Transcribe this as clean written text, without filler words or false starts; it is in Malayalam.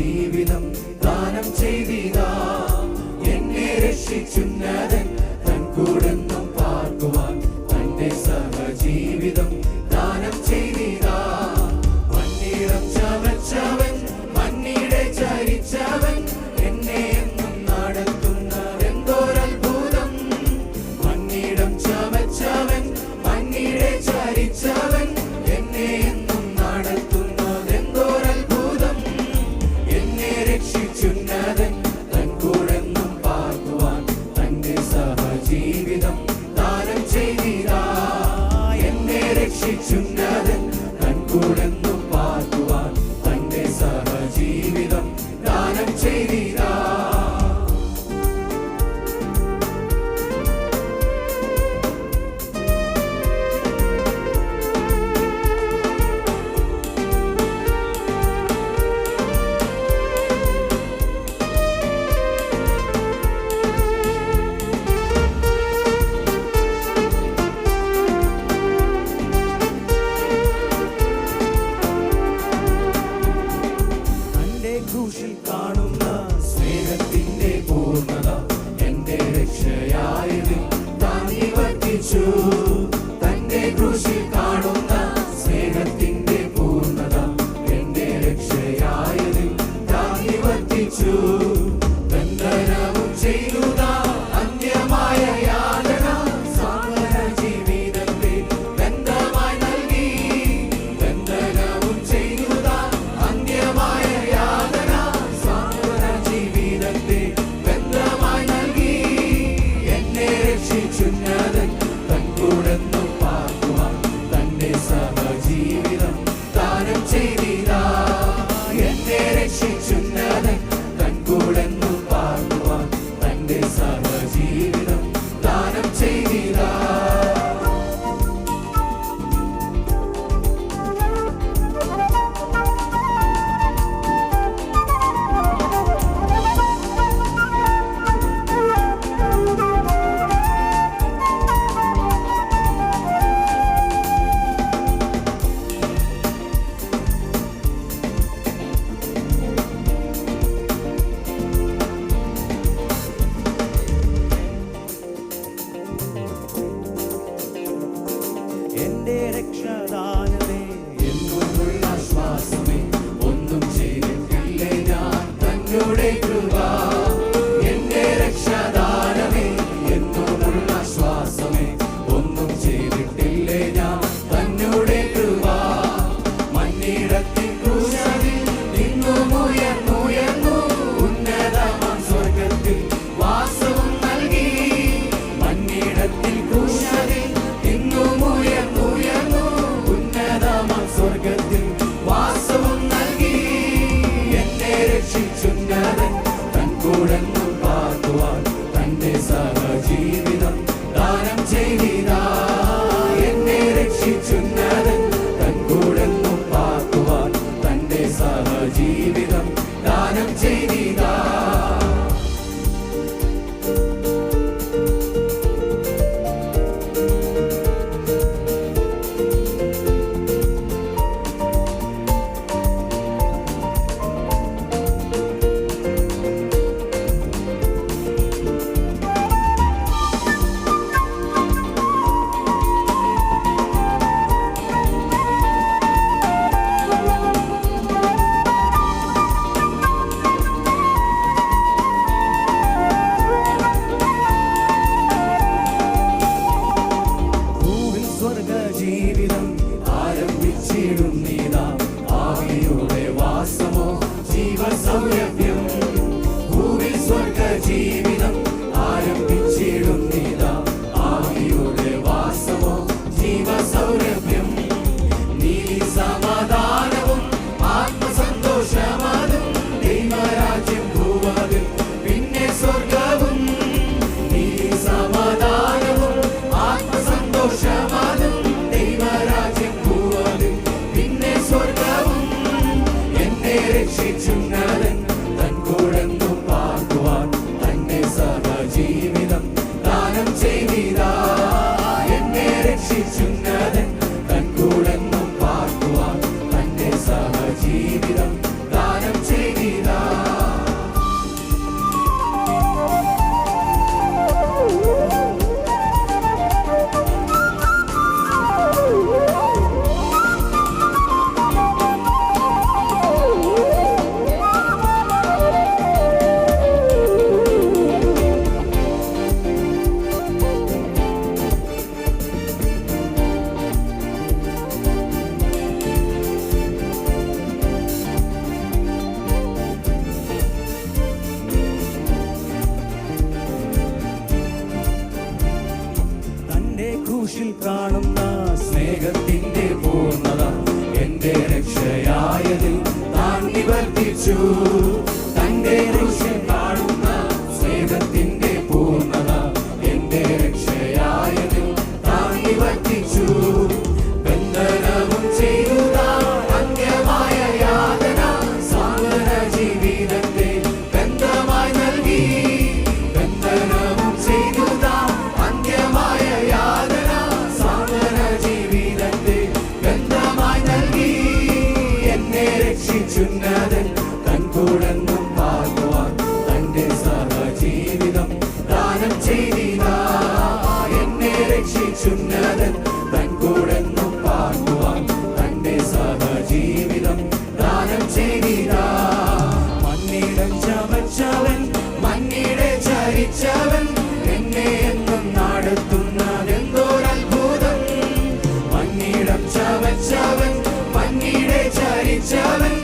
സഹജീവിതം ദാനം ചെയ്തിതാ. എന്നെ രക്ഷിച്ചുന്നതൻ തൻ കൂടെന്നും പാർക്കുവാൻ തന്റെ സഹജീവിതം ദാനം ചെയ്തിതാ. മണ്ണിടം ചവച്ചവൻ മണ്ണിടെ ചരിച്ചവൻ എന്നെ എന്നും നടത്തുന്നതെന്തോരത്ഭുതം. മണ്ണിടം ചവച്ചവൻ മണ്ണിടെ ചരിച്ചവൻ എന്നെ എന്നും നടത്തുന്നതെന്തോരത്ഭുതം. എന്നെ രക്ഷിച്ചുന്നതൻ തൻ കൂടെന്നും പാർക്കുവാൻ തന്റെ സഹജീവിതം ദാനം ചെയ്തിതാ. എന്നെ രക്ഷിച്ചുന്നതൻ തൻ കൂടെന്നും പാർക്കുവാൻ തന്റെ സഹജീവിതം ദാനം ചെയ്തിതാ. ക്രൂശിൽ കാണുന്ന സ്നേഹത്തിന്റെ പൂർണ്ണത എന്റെ രക്ഷയായതിൽ താങ്ങി വർദ്ധിച്ചു. തന്റെ ക്രൂശിൽ കാണുന്ന സ്നേഹത്തിന്റെ പൂർണ്ണത എന്റെ രക്ഷയായതിൽ താങ്ങി വർദ്ധിച്ചു. ബന്ധനവും ചെയ്തുതാ അന്ത്യമായ യാതന സാമര ജീവിതത്തെ ബന്ധമായി നൽകി. ബന്ധനവും ചെയ്തുതാ അന്ത്യമായ രക്ഷിച്ചുന്നതൻ തൻ കൂടെന്നും പാർക്കുവാൻ തന്റെ സഹജീവിതം ദാനം ചെയ്തിതാ. എന്നെ രക്ഷിച്ചുന്നതൻ തൻ കൂടെന്നും പാർക്കുവാൻ തന്റെ സഹജീവിതം ദാനം ചെയ്തിതാ. എന്റെ രക്ഷാദാനമേ എന്നുമുള്ള ശ്വാസമേ ഒന്നും ചെയ്തിട്ടില്ലേ ഞാൻ തന്നോടെ കൃപ. എന്റെ രക്ഷാദാനമേ എന്നുമുള്ള ശ്വാസമേ ഒന്നും ചെയ്തിട്ടില്ലേ ഞാൻ തന്നോടെ കൃപ. മണ്ണിടത്തിൽ ക്രൂശിൽ നിന്നുമുയർന്നുയർന്നു ഉന്നതമാം സ്വർഗത്തിൽ വാസവും നൽകി. മണ്ണിടത്തിൽ ക്രൂശിൽ സ്വർഗത്തിൽ വാസവും നൽകി. എന്നെ രക്ഷിച്ചുന്നതൻ തൻ കൂടെന്നും പാർക്കുവാൻ തന്റെ സഹജീവിതം ദാനം ചെയ്തിതാ. എന്നെ രക്ഷിച്ചുന്നതൻ തൻ കൂടെന്നും പാർക്കുവാൻ തന്റെ സഹജീവിതം ദാനം ചെയ്തിതാ. സ്വർഗജീവിതം ആരംഭിച്ചിടുന്നീതാ. ആവിയുടെ വാസമോ ജീവസൗരഭ്യം. ഭൂവിൽ സ്വർഗജീവിതം ആരംഭിച്ചിടുന്നീതാ. ആവിയുടെ വാസമോ ജീവസൗരഭ്യം. നീതി സമാധാനവും ആത്മസന്തോഷമതും ദൈവരാജ്യം ഭൂവതിൽ പിന്നെ സ്വർഗവും. നീതി സമാധാനവും ആത്മസന്തോഷമതും ദൈവരാജ്യം ഭൂവതിൽ പിന്നെ സ്വർഗവും. എന്നെ രക്ഷിച്ചുന്നതൻ തൻ കൂടെന്നും പാർക്കുവാൻ തന്റെ സഹജീവിതം ദാനം ചെയ്തിതാ. എന്നെ രക്ഷിച്ചുന്നതൻ തൻ കൂടെന്നും പാർക്കുവാൻ തന്റെ സഹജീവിതം ദാനം ചെയ്തിതാ. കാണുന്ന സ്നേഹത്തിന്റെ പൂർണ്ണത എന്റെ രക്ഷയായതിൽ താൻ നിവർത്തിച്ചു. തന്റെ ദൃശ്യം കാണുന്ന സ്നേഹത്തിന്റെ പൂർണ്ണത എന്റെ രക്ഷയായതിൽ താൻ നിവർത്തിച്ചു. ബന്ധനവും ചെയ്തു അന്യമായ യാതന സാന്ത്വന ജീവിതത്തെ ബന്ധമായി നൽകി. ബന്ധനവും ചെയ്തു അന്യമായ യാതന സാന്ത്വന ജീവിതത്തെ ബന്ധമായി നൽകി. എന്നെ രക്ഷിച്ചുന്നതൻ തൻ കൂടെന്നും പാർക്കുവാൻ തന്റെ സഹജീവിതം ദാനം ചെയ്തിതാ. എന്നെ രക്ഷിച്ചുന്നതൻ തൻ കൂടെന്നും പാർക്കുവാൻ തന്റെ സഹജീവിതം ദാനം ചെയ്തിതാ. മണ്ണിടം ചവച്ചവൻ മണ്ണിടെ ചരിച്ചവൻ എന്നെ എന്നും നടത്തുന്നതെന്തോരത്ഭുതം. മണ്ണിടം ചവച്ചവൻ മണ്ണിടെ ചരിച്ചവൻ